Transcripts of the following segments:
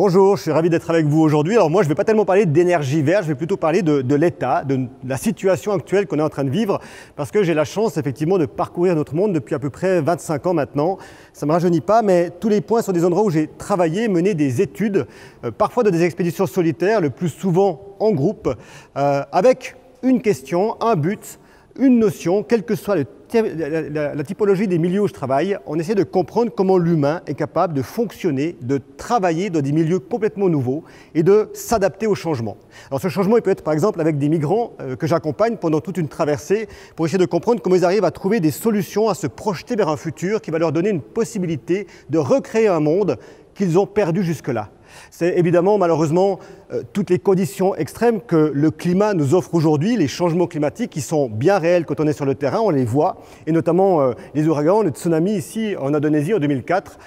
Bonjour, je suis ravi d'être avec vous aujourd'hui. Alors moi, je ne vais pas tellement parler d'énergie verte, je vais plutôt parler de l'état, de la situation actuelle qu'on est en train de vivre, parce que j'ai la chance effectivement de parcourir notre monde depuis à peu près 25 ans maintenant. Ça ne me rajeunit pas, mais tous les points sont des endroits où j'ai travaillé, mené des études, parfois de des expéditions solitaires, le plus souvent en groupe, avec une question, un but, une notion, quelle que soit la typologie des milieux où je travaille, on essaie de comprendre comment l'humain est capable de fonctionner, de travailler dans des milieux complètement nouveaux et de s'adapter au changement. Alors ce changement, il peut être par exemple avec des migrants que j'accompagne pendant toute une traversée pour essayer de comprendre comment ils arrivent à trouver des solutions, à se projeter vers un futur qui va leur donner une possibilité de recréer un monde qu'ils ont perdu jusque-là. C'est évidemment, malheureusement, toutes les conditions extrêmes que le climat nous offre aujourd'hui, les changements climatiques qui sont bien réels quand on est sur le terrain, on les voit, et notamment les ouragans, le tsunami ici en Indonésie en 2004,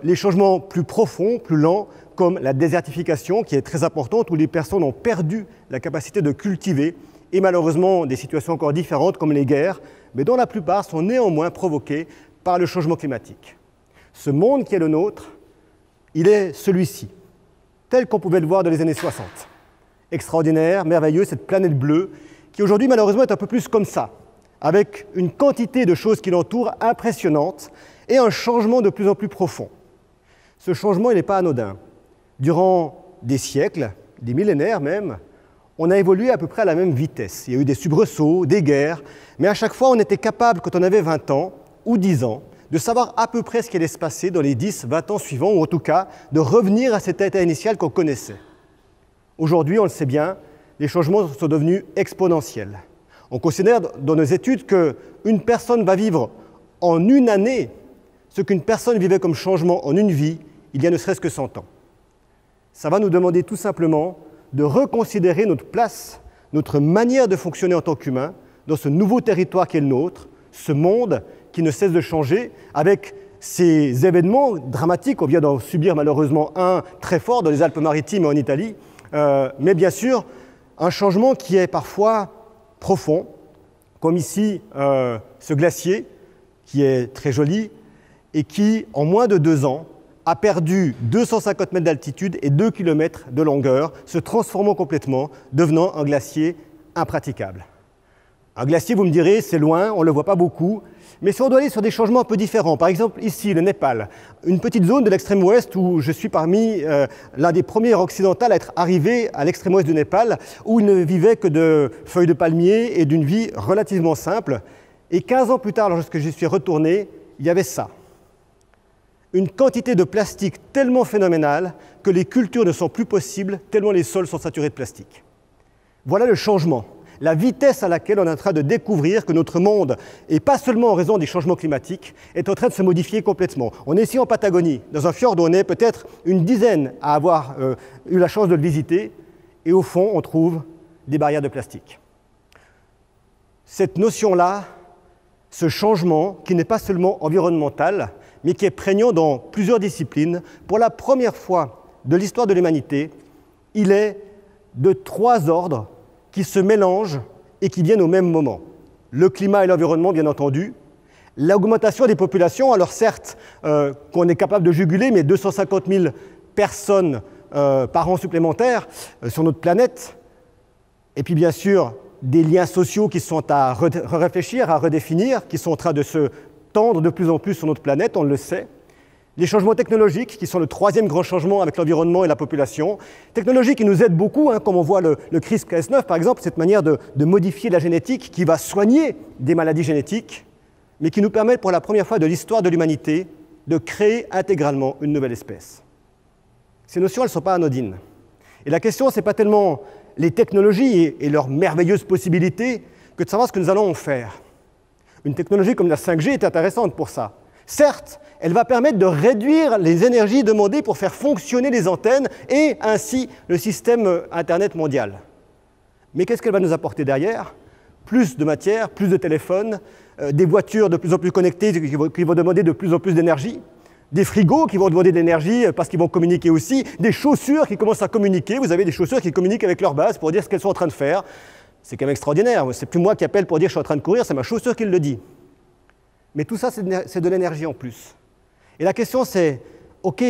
les changements plus profonds, plus lents, comme la désertification qui est très importante, où les personnes ont perdu la capacité de cultiver, et malheureusement des situations encore différentes comme les guerres, mais dont la plupart sont néanmoins provoquées par le changement climatique. Ce monde qui est le nôtre, il est celui-ci, tel qu'on pouvait le voir dans les années 60. Extraordinaire, merveilleux, cette planète bleue, qui aujourd'hui malheureusement est un peu plus comme ça, avec une quantité de choses qui l'entourent impressionnante et un changement de plus en plus profond. Ce changement, il n'est pas anodin. Durant des siècles, des millénaires même, on a évolué à peu près à la même vitesse. Il y a eu des soubresauts, des guerres, mais à chaque fois on était capable, quand on avait 20 ans ou 10 ans, de savoir à peu près ce qui allait se passer dans les 10, 20 ans suivants, ou en tout cas, de revenir à cet état initial qu'on connaissait. Aujourd'hui, on le sait bien, les changements sont devenus exponentiels. On considère dans nos études qu'une personne va vivre en une année ce qu'une personne vivait comme changement en une vie, il y a ne serait-ce que 100 ans. Ça va nous demander tout simplement de reconsidérer notre place, notre manière de fonctionner en tant qu'humain, dans ce nouveau territoire qui est le nôtre, ce monde qui ne cesse de changer, avec ces événements dramatiques. On vient d'en subir malheureusement un très fort dans les Alpes-Maritimes et en Italie, mais bien sûr, un changement qui est parfois profond, comme ici ce glacier, qui est très joli, et qui, en moins de 2 ans, a perdu 250 mètres d'altitude et 2 km de longueur, se transformant complètement, devenant un glacier impraticable. Un glacier, vous me direz, c'est loin, on ne le voit pas beaucoup, mais si on doit aller sur des changements un peu différents, par exemple ici, le Népal, une petite zone de l'extrême ouest où je suis parmi l'un des premiers occidentaux à être arrivé à l'extrême ouest du Népal, où il ne vivait que de feuilles de palmier et d'une vie relativement simple. Et 15 ans plus tard, lorsque j'y suis retourné, il y avait ça. Une quantité de plastique tellement phénoménale que les cultures ne sont plus possibles, tellement les sols sont saturés de plastique. Voilà le changement. La vitesse à laquelle on est en train de découvrir que notre monde, et pas seulement en raison des changements climatiques, est en train de se modifier complètement. On est ici en Patagonie, dans un fjord où on est peut-être une dizaine à avoir eu la chance de le visiter, et au fond, on trouve des barrières de plastique. Cette notion-là, ce changement, qui n'est pas seulement environnemental, mais qui est prégnant dans plusieurs disciplines, pour la première fois de l'histoire de l'humanité, il est de 3 ordres qui se mélangent et qui viennent au même moment. Le climat et l'environnement, bien entendu, l'augmentation des populations, alors certes qu'on est capable de juguler, mais 250 000 personnes par an supplémentaires sur notre planète, et puis bien sûr des liens sociaux qui sont à réfléchir, à redéfinir, qui sont en train de se tendre de plus en plus sur notre planète, on le sait. Les changements technologiques, qui sont le 3e grand changement avec l'environnement et la population. Technologies qui nous aident beaucoup, comme on voit le CRISPR-Cas9, par exemple, cette manière de modifier la génétique qui va soigner des maladies génétiques, mais qui nous permet pour la première fois de l'histoire de l'humanité de créer intégralement une nouvelle espèce. Ces notions, elles ne sont pas anodines. Et la question, ce n'est pas tellement les technologies et leurs merveilleuses possibilités que de savoir ce que nous allons en faire. Une technologie comme la 5G est intéressante pour ça. Certes, elle va permettre de réduire les énergies demandées pour faire fonctionner les antennes et ainsi le système Internet mondial. Mais qu'est-ce qu'elle va nous apporter derrière? Plus de matière, plus de téléphones, des voitures de plus en plus connectées qui vont demander de plus en plus d'énergie, des frigos qui vont demander de l'énergie parce qu'ils vont communiquer aussi, des chaussures qui commencent à communiquer. Vous avez des chaussures qui communiquent avec leur base pour dire ce qu'elles sont en train de faire. C'est quand même extraordinaire. C'est plus moi qui appelle pour dire que je suis en train de courir, c'est ma chaussure qui le dit. Mais tout ça, c'est de l'énergie en plus. Et la question, c'est, OK,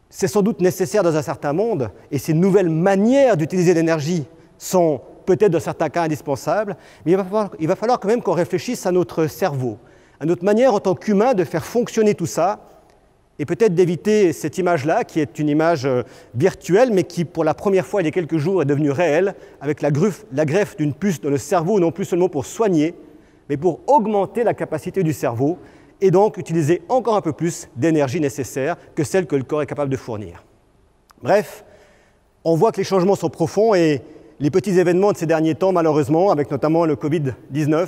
c'est sans doute nécessaire dans un certain monde, et ces nouvelles manières d'utiliser l'énergie sont peut-être dans certains cas indispensables, mais il va falloir quand même qu'on réfléchisse à notre cerveau, à notre manière en tant qu'humain de faire fonctionner tout ça, et peut-être d'éviter cette image-là, qui est une image virtuelle, mais qui, pour la première fois il y a quelques jours, est devenue réelle, avec la greffe d'une puce dans le cerveau, non plus seulement pour soigner, mais pour augmenter la capacité du cerveau, et donc utiliser encore un peu plus d'énergie nécessaire que celle que le corps est capable de fournir. Bref, on voit que les changements sont profonds, et les petits événements de ces derniers temps, malheureusement, avec notamment le Covid-19,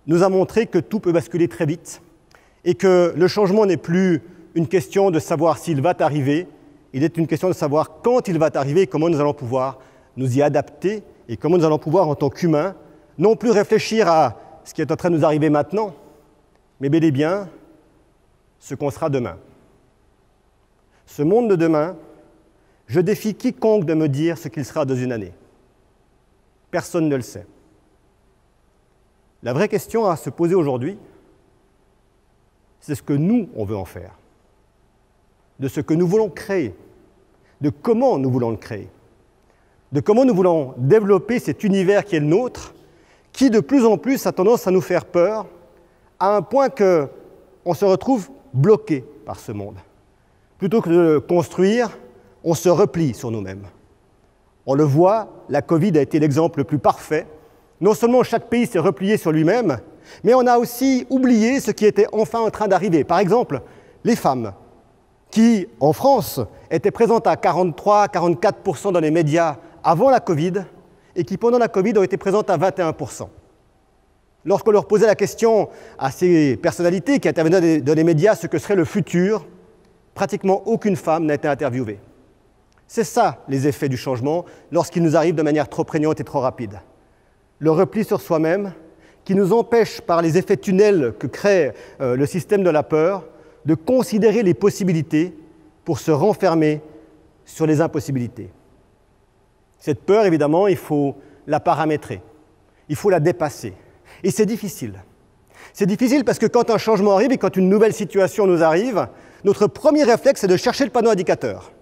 nous a montré que tout peut basculer très vite, et que le changement n'est plus une question de savoir s'il va arriver, il est une question de savoir quand il va arriver et comment nous allons pouvoir nous y adapter et comment nous allons pouvoir, en tant qu'humains, non plus réfléchir à ce qui est en train de nous arriver maintenant, mais bel et bien ce qu'on sera demain. Ce monde de demain, je défie quiconque de me dire ce qu'il sera dans une année. Personne ne le sait. La vraie question à se poser aujourd'hui, c'est ce que nous, on veut en faire, de ce que nous voulons créer, de comment nous voulons le créer, de comment nous voulons développer cet univers qui est le nôtre, qui de plus en plus a tendance à nous faire peur, à un point qu'on se retrouve bloqué par ce monde. Plutôt que de le construire, on se replie sur nous-mêmes. On le voit, la Covid a été l'exemple le plus parfait. Non seulement chaque pays s'est replié sur lui-même, mais on a aussi oublié ce qui était enfin en train d'arriver. Par exemple, les femmes, qui, en France, étaient présentes à 43-44% dans les médias avant la Covid, et qui, pendant la Covid, ont été présentes à 21%. Lorsqu'on leur posait la question à ces personnalités qui intervenaient dans les médias ce que serait le futur, pratiquement aucune femme n'a été interviewée. C'est ça, les effets du changement, lorsqu'il nous arrive de manière trop prégnante et trop rapide. Le repli sur soi-même, qui nous empêche, par les effets tunnels que crée le système de la peur, de considérer les possibilités pour se renfermer sur les impossibilités. Cette peur, évidemment, il faut la paramétrer, il faut la dépasser. Et c'est difficile. C'est difficile parce que quand un changement arrive et quand une nouvelle situation nous arrive, notre premier réflexe, c'est de chercher le panneau indicateur.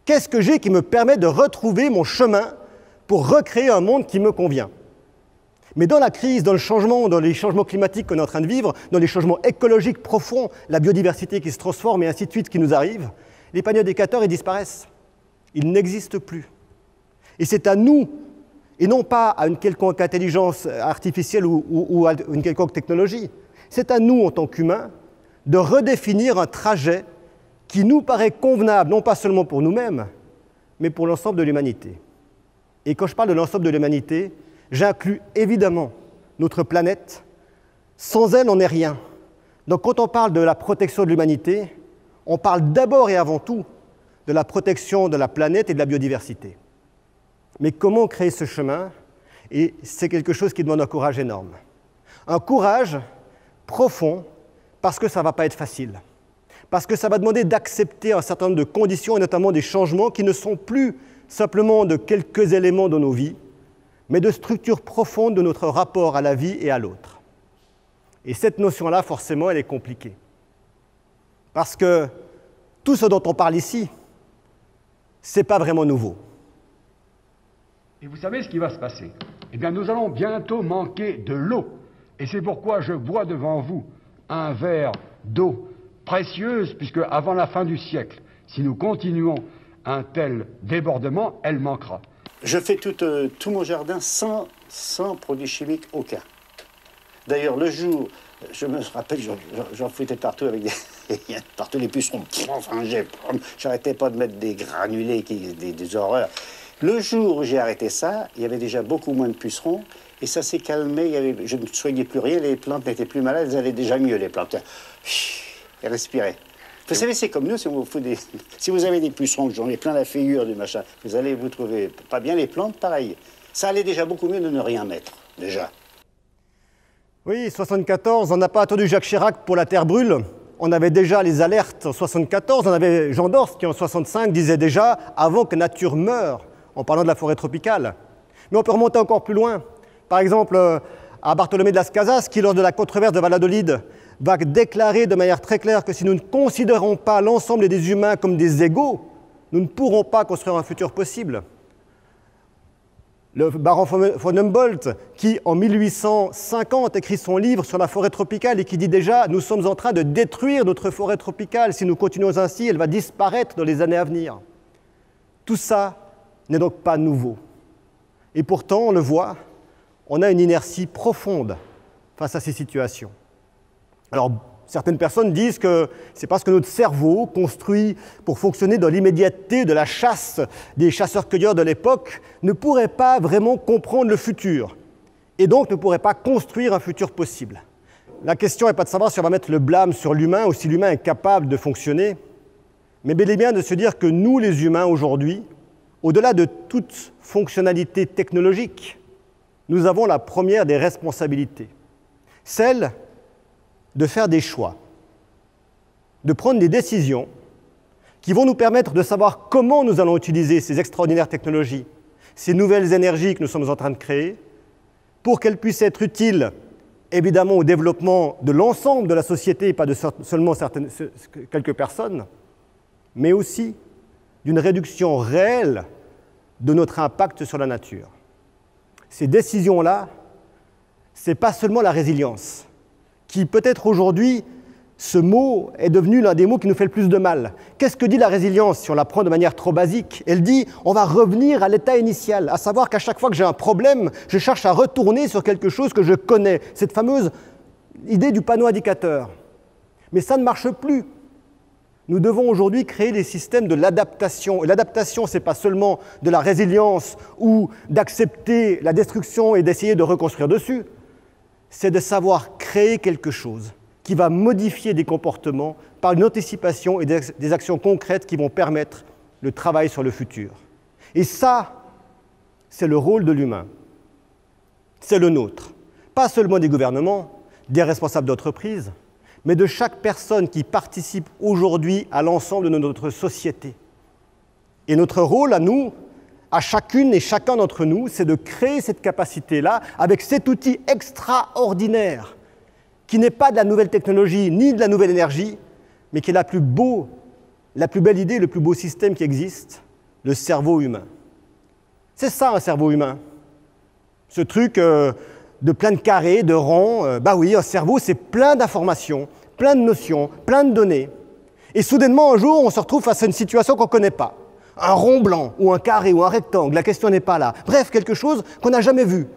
Qu'est-ce que j'ai qui me permet de retrouver mon chemin pour recréer un monde qui me convient ? Mais dans la crise, dans le changement, dans les changements climatiques qu'on est en train de vivre, dans les changements écologiques profonds, la biodiversité qui se transforme et ainsi de suite qui nous arrive, les panneaux indicateurs, ils disparaissent. Ils n'existent plus. Et c'est à nous, et non pas à une quelconque intelligence artificielle ou à une quelconque technologie, c'est à nous, en tant qu'humains, de redéfinir un trajet qui nous paraît convenable, non pas seulement pour nous-mêmes, mais pour l'ensemble de l'humanité. Et quand je parle de l'ensemble de l'humanité, j'inclus évidemment notre planète. Sans elle, on n'est rien. Donc quand on parle de la protection de l'humanité, on parle d'abord et avant tout de la protection de la planète et de la biodiversité. Mais comment créer ce chemin ? Et c'est quelque chose qui demande un courage énorme. Un courage profond, parce que ça ne va pas être facile. Parce que ça va demander d'accepter un certain nombre de conditions, et notamment des changements qui ne sont plus simplement de quelques éléments de nos vies, mais de structures profondes de notre rapport à la vie et à l'autre. Et cette notion-là, forcément, elle est compliquée. Parce que tout ce dont on parle ici, ce n'est pas vraiment nouveau. Et vous savez ce qui va se passer ? Eh bien, nous allons bientôt manquer de l'eau. Et c'est pourquoi je bois devant vous un verre d'eau précieuse, puisque avant la fin du siècle, si nous continuons un tel débordement, elle manquera. Je fais tout mon jardin sans produits chimiques aucun. D'ailleurs, le jour, je me rappelle, j'en foutais partout avec partout les pucerons. Enfin, j'arrêtais pas de mettre des granulés, des horreurs. Le jour où j'ai arrêté ça, il y avait déjà beaucoup moins de pucerons et ça s'est calmé. Je ne soignais plus rien, les plantes n'étaient plus malades, elles allaient déjà mieux, les plantes. Elles respiraient. Vous savez, c'est comme nous, si vous avez des pucerons, j'en ai plein la figure du machin, vous allez vous trouver pas bien, les plantes, pareil. Ça allait déjà beaucoup mieux de ne rien mettre, déjà. Oui, 74, on n'a pas attendu Jacques Chirac pour la terre brûle. On avait déjà les alertes en 74, on avait Jean Dorst qui en 65 disait déjà « avant que nature meure », en parlant de la forêt tropicale. Mais on peut remonter encore plus loin. Par exemple, à Bartholomé de las Casas, qui, lors de la controverse de Valladolid, va déclarer de manière très claire que si nous ne considérons pas l'ensemble des humains comme des égaux, nous ne pourrons pas construire un futur possible. Le baron von Humboldt, qui en 1850 écrit son livre sur la forêt tropicale et qui dit déjà « Nous sommes en train de détruire notre forêt tropicale. Si nous continuons ainsi, elle va disparaître dans les années à venir. » Tout ça n'est donc pas nouveau. Et pourtant, on le voit, on a une inertie profonde face à ces situations. Alors, certaines personnes disent que c'est parce que notre cerveau, construit pour fonctionner dans l'immédiateté de la chasse des chasseurs-cueilleurs de l'époque, ne pourrait pas vraiment comprendre le futur et donc ne pourrait pas construire un futur possible. La question n'est pas de savoir si on va mettre le blâme sur l'humain ou si l'humain est capable de fonctionner, mais bel et bien de se dire que nous, les humains, aujourd'hui, au-delà de toute fonctionnalité technologique, nous avons la première des responsabilités, celle de faire des choix, de prendre des décisions qui vont nous permettre de savoir comment nous allons utiliser ces extraordinaires technologies, ces nouvelles énergies que nous sommes en train de créer, pour qu'elles puissent être utiles, évidemment, au développement de l'ensemble de la société, pas de seulement quelques personnes, mais aussi d'une réduction réelle de notre impact sur la nature. Ces décisions-là, ce n'est pas seulement la résilience, qui peut-être aujourd'hui, ce mot est devenu l'un des mots qui nous fait le plus de mal. Qu'est-ce que dit la résilience si on la prend de manière trop basique? Elle dit on va revenir à l'état initial, à savoir qu'à chaque fois que j'ai un problème, je cherche à retourner sur quelque chose que je connais. Cette fameuse idée du panneau indicateur. Mais ça ne marche plus. Nous devons aujourd'hui créer des systèmes de l'adaptation. Et l'adaptation, ce n'est pas seulement de la résilience ou d'accepter la destruction et d'essayer de reconstruire dessus. C'est de savoir créer quelque chose qui va modifier des comportements par une anticipation et des actions concrètes qui vont permettre le travail sur le futur. Et ça, c'est le rôle de l'humain. C'est le nôtre. Pas seulement des gouvernements, des responsables d'entreprises, mais de chaque personne qui participe aujourd'hui à l'ensemble de notre société. Et notre rôle à nous, à chacune et chacun d'entre nous, c'est de créer cette capacité-là avec cet outil extraordinaire qui n'est pas de la nouvelle technologie ni de la nouvelle énergie, mais qui est la plus belle idée, le plus beau système qui existe, le cerveau humain. C'est ça un cerveau humain. Ce truc de plein de carrés, de ronds, oui, un cerveau c'est plein d'informations, plein de notions, plein de données. Et soudainement un jour on se retrouve face à une situation qu'on ne connaît pas. Un rond blanc, ou un carré, ou un rectangle, la question n'est pas là. Bref, quelque chose qu'on n'a jamais vu.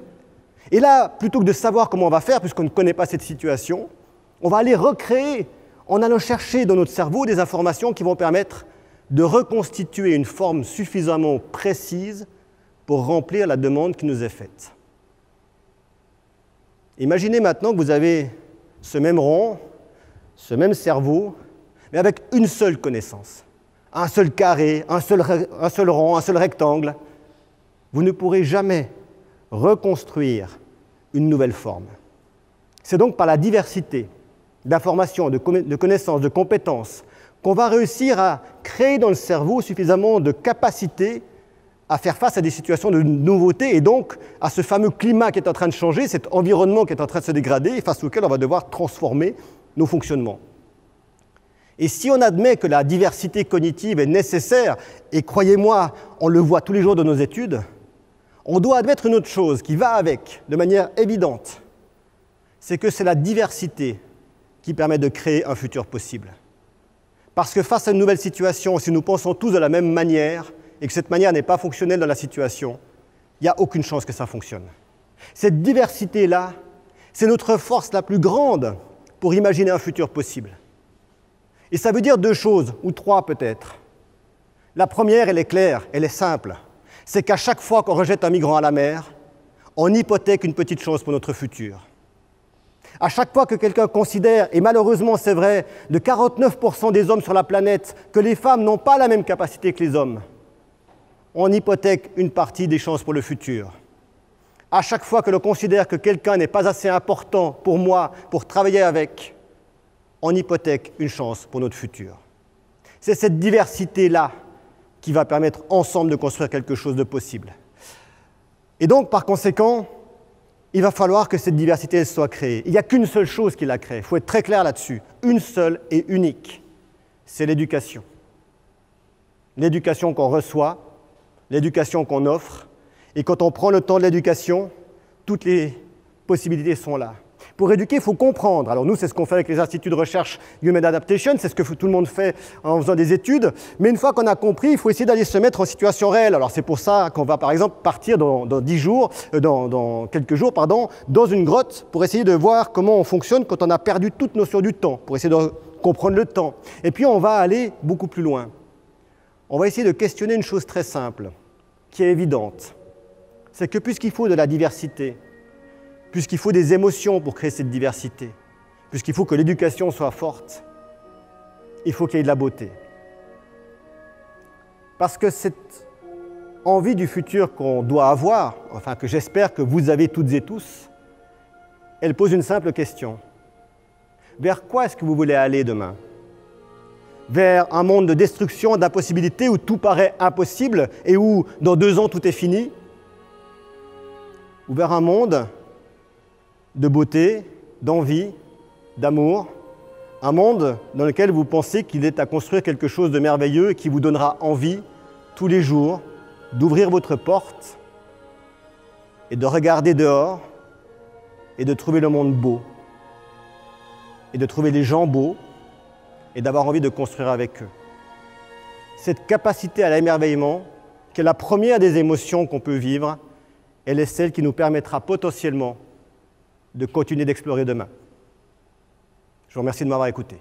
Et là, plutôt que de savoir comment on va faire, puisqu'on ne connaît pas cette situation, on va aller recréer, en allant chercher dans notre cerveau des informations qui vont permettre de reconstituer une forme suffisamment précise pour remplir la demande qui nous est faite. Imaginez maintenant que vous avez ce même rond, ce même cerveau, mais avec une seule connaissance. Un seul carré, un seul rond, un seul rectangle. Vous ne pourrez jamais reconstruire une nouvelle forme. C'est donc par la diversité d'informations, de connaissances, de compétences qu'on va réussir à créer dans le cerveau suffisamment de capacités à faire face à des situations de nouveauté et donc à ce fameux climat qui est en train de changer, cet environnement qui est en train de se dégrader et face auquel on va devoir transformer nos fonctionnements. Et si on admet que la diversité cognitive est nécessaire, et croyez-moi, on le voit tous les jours dans nos études, on doit admettre une autre chose qui va avec, de manière évidente, c'est que c'est la diversité qui permet de créer un futur possible. Parce que face à une nouvelle situation, si nous pensons tous de la même manière, et que cette manière n'est pas fonctionnelle dans la situation, il n'y a aucune chance que ça fonctionne. Cette diversité-là, c'est notre force la plus grande pour imaginer un futur possible. Et ça veut dire deux choses, ou trois peut-être. La première, elle est claire, elle est simple. C'est qu'à chaque fois qu'on rejette un migrant à la mer, on hypothèque une petite chose pour notre futur. À chaque fois que quelqu'un considère, et malheureusement c'est vrai, de 49% des hommes sur la planète, que les femmes n'ont pas la même capacité que les hommes, on hypothèque une partie des chances pour le futur. À chaque fois que l'on considère que quelqu'un n'est pas assez important pour moi, pour travailler avec, on hypothèque une chance pour notre futur. C'est cette diversité-là qui va permettre ensemble de construire quelque chose de possible. Et donc, par conséquent, il va falloir que cette diversité soit créée. Il n'y a qu'une seule chose qui la crée, il faut être très clair là-dessus, une seule et unique, c'est l'éducation. L'éducation qu'on reçoit, l'éducation qu'on offre, et quand on prend le temps de l'éducation, toutes les possibilités sont là. Pour éduquer, il faut comprendre. Alors nous, c'est ce qu'on fait avec les instituts de recherche Human Adaptation, c'est ce que tout le monde fait en faisant des études. Mais une fois qu'on a compris, il faut essayer d'aller se mettre en situation réelle. Alors c'est pour ça qu'on va par exemple partir dans quelques jours, dans une grotte pour essayer de voir comment on fonctionne quand on a perdu toute notion du temps, pour essayer de comprendre le temps. Et puis on va aller beaucoup plus loin. On va essayer de questionner une chose très simple, qui est évidente. C'est que puisqu'il faut de la diversité, puisqu'il faut des émotions pour créer cette diversité, puisqu'il faut que l'éducation soit forte, il faut qu'il y ait de la beauté. Parce que cette envie du futur qu'on doit avoir, enfin que j'espère que vous avez toutes et tous, elle pose une simple question. Vers quoi est-ce que vous voulez aller demain? Vers un monde de destruction, d'impossibilité, où tout paraît impossible et où, dans 2 ans, tout est fini? Ou vers un monde de beauté, d'envie, d'amour, un monde dans lequel vous pensez qu'il est à construire quelque chose de merveilleux et qui vous donnera envie, tous les jours, d'ouvrir votre porte et de regarder dehors et de trouver le monde beau, et de trouver les gens beaux, et d'avoir envie de construire avec eux. Cette capacité à l'émerveillement, qui est la première des émotions qu'on peut vivre, elle est celle qui nous permettra potentiellement de continuer d'explorer demain. Je vous remercie de m'avoir écouté.